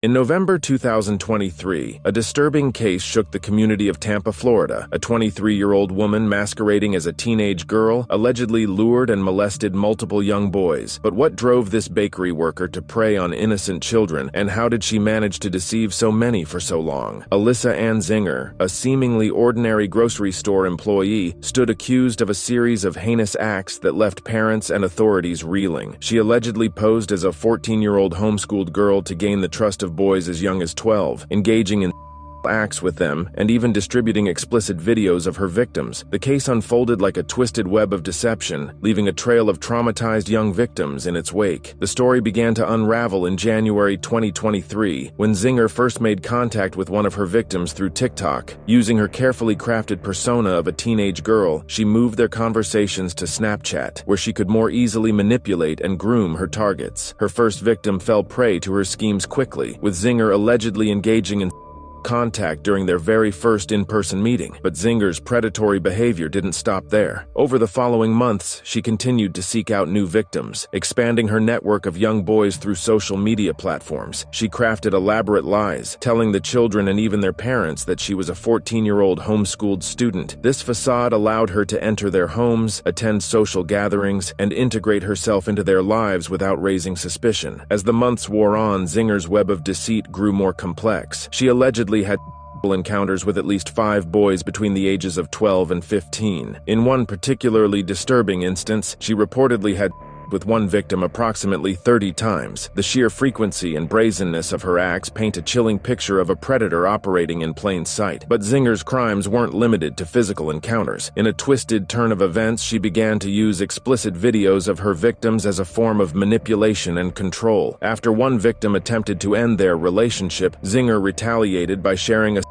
In November 2023, a disturbing case shook the community of Tampa, Florida. A 23-year-old woman masquerading as a teenage girl allegedly lured and molested multiple young boys. But what drove this bakery worker to prey on innocent children, and how did she manage to deceive so many for so long? Alyssa Zinger, a seemingly ordinary grocery store employee, stood accused of a series of heinous acts that left parents and authorities reeling. She allegedly posed as a 14-year-old homeschooled girl to gain the trust of boys as young as 12, engaging in acts with them, and even distributing explicit videos of her victims. The case unfolded like a twisted web of deception, leaving a trail of traumatized young victims in its wake. The story began to unravel in January 2023, when Zinger first made contact with one of her victims through TikTok. Using her carefully crafted persona of a teenage girl, she moved their conversations to Snapchat, where she could more easily manipulate and groom her targets. Her first victim fell prey to her schemes quickly, with Zinger allegedly engaging in contact during their very first in-person meeting. But Zinger's predatory behavior didn't stop there. Over the following months, she continued to seek out new victims, expanding her network of young boys through social media platforms. She crafted elaborate lies, telling the children and even their parents that she was a 14-year-old homeschooled student. This facade allowed her to enter their homes, attend social gatherings, and integrate herself into their lives without raising suspicion. As the months wore on, Zinger's web of deceit grew more complex. She allegedly had encounters with at least 5 boys between the ages of 12 and 15. In one particularly disturbing instance, she reportedly had with one victim approximately 30 times. The sheer frequency and brazenness of her acts paint a chilling picture of a predator operating in plain sight. But Zinger's crimes weren't limited to physical encounters. In a twisted turn of events, she began to use explicit videos of her victims as a form of manipulation and control. After one victim attempted to end their relationship, Zinger retaliated by sharing a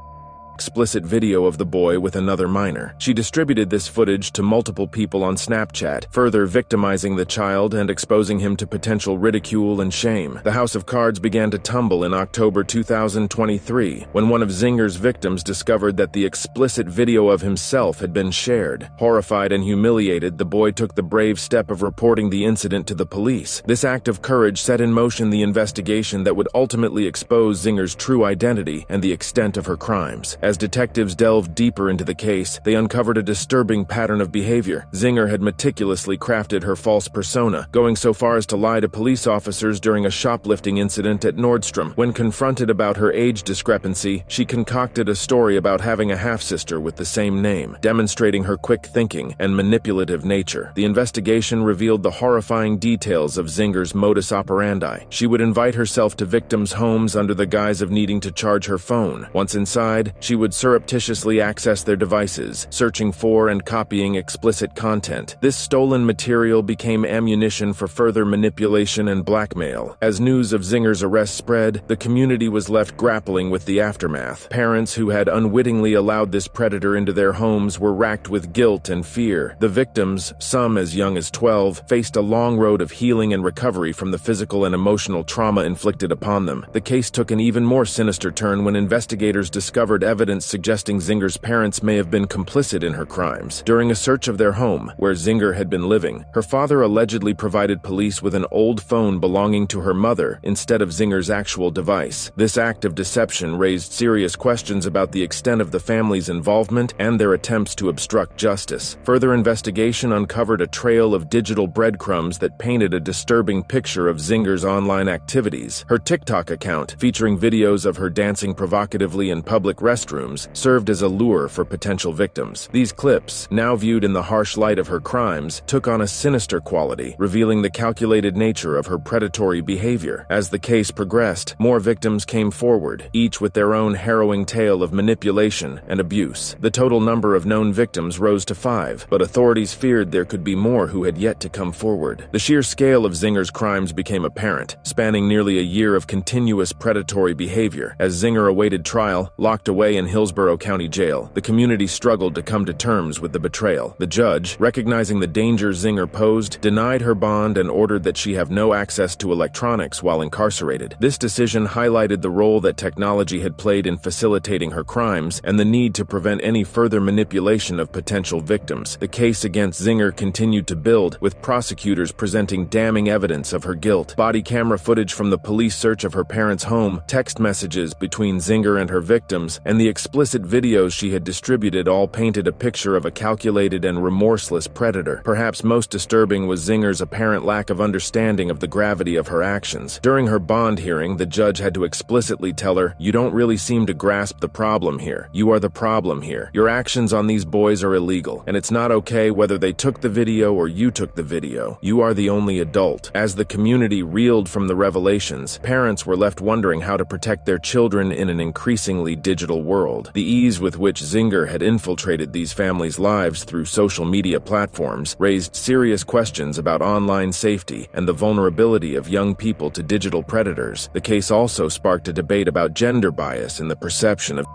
explicit video of the boy with another minor. She distributed this footage to multiple people on Snapchat, further victimizing the child and exposing him to potential ridicule and shame. The house of cards began to tumble in October 2023, when one of Zinger's victims discovered that the explicit video of himself had been shared. Horrified and humiliated, the boy took the brave step of reporting the incident to the police. This act of courage set in motion the investigation that would ultimately expose Zinger's true identity and the extent of her crimes. As detectives delved deeper into the case, they uncovered a disturbing pattern of behavior. Zinger had meticulously crafted her false persona, going so far as to lie to police officers during a shoplifting incident at Nordstrom. When confronted about her age discrepancy, she concocted a story about having a half-sister with the same name, demonstrating her quick thinking and manipulative nature. The investigation revealed the horrifying details of Zinger's modus operandi. She would invite herself to victims' homes under the guise of needing to charge her phone. Once inside, she would surreptitiously access their devices, searching for and copying explicit content. This stolen material became ammunition for further manipulation and blackmail. As news of Zinger's arrest spread, the community was left grappling with the aftermath. Parents who had unwittingly allowed this predator into their homes were racked with guilt and fear. The victims, some as young as 12, faced a long road of healing and recovery from the physical and emotional trauma inflicted upon them. The case took an even more sinister turn when investigators discovered evidence suggesting Zinger's parents may have been complicit in her crimes. During a search of their home, where Zinger had been living, her father allegedly provided police with an old phone belonging to her mother instead of Zinger's actual device. This act of deception raised serious questions about the extent of the family's involvement and their attempts to obstruct justice. Further investigation uncovered a trail of digital breadcrumbs that painted a disturbing picture of Zinger's online activities. Her TikTok account, featuring videos of her dancing provocatively in public restrooms, served as a lure for potential victims. These clips, now viewed in the harsh light of her crimes, took on a sinister quality, revealing the calculated nature of her predatory behavior. As the case progressed, more victims came forward, each with their own harrowing tale of manipulation and abuse. The total number of known victims rose to 5, but authorities feared there could be more who had yet to come forward. The sheer scale of Zinger's crimes became apparent, spanning nearly a year of continuous predatory behavior. As Zinger awaited trial, locked away in Hillsborough County Jail, the community struggled to come to terms with the betrayal. The judge, recognizing the danger Zinger posed, denied her bond and ordered that she have no access to electronics while incarcerated. This decision highlighted the role that technology had played in facilitating her crimes and the need to prevent any further manipulation of potential victims. The case against Zinger continued to build, with prosecutors presenting damning evidence of her guilt. Body camera footage from the police search of her parents' home, text messages between Zinger and her victims, and the explicit videos she had distributed all painted a picture of a calculated and remorseless predator. Perhaps most disturbing was Zinger's apparent lack of understanding of the gravity of her actions. During her bond hearing, the judge had to explicitly tell her, "You don't really seem to grasp the problem here. You are the problem here. Your actions on these boys are illegal, and it's not okay whether they took the video or you took the video. You are the only adult." As the community reeled from the revelations, parents were left wondering how to protect their children in an increasingly digital world. The ease with which Zinger had infiltrated these families' lives through social media platforms raised serious questions about online safety and the vulnerability of young people to digital predators. The case also sparked a debate about gender bias in the perception of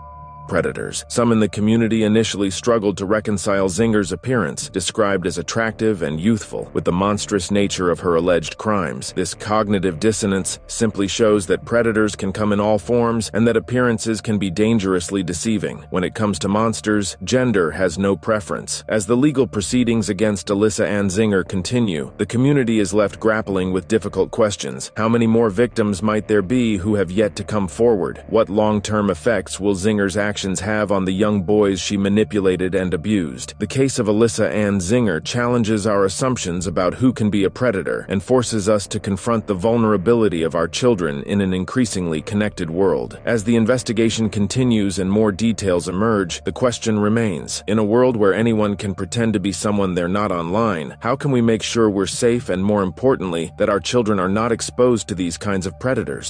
predators. Some in the community initially struggled to reconcile Zinger's appearance, described as attractive and youthful, with the monstrous nature of her alleged crimes. This cognitive dissonance simply shows that predators can come in all forms and that appearances can be dangerously deceiving. When it comes to monsters, gender has no preference. As the legal proceedings against Alyssa Zinger continue, the community is left grappling with difficult questions. How many more victims might there be who have yet to come forward? What long-term effects will Zinger's actions have on the young boys she manipulated and abused? The case of Alyssa Zinger challenges our assumptions about who can be a predator and forces us to confront the vulnerability of our children in an increasingly connected world. As the investigation continues and more details emerge, the question remains: in a world where anyone can pretend to be someone they're not online, how can we make sure we're safe and, more importantly, that our children are not exposed to these kinds of predators?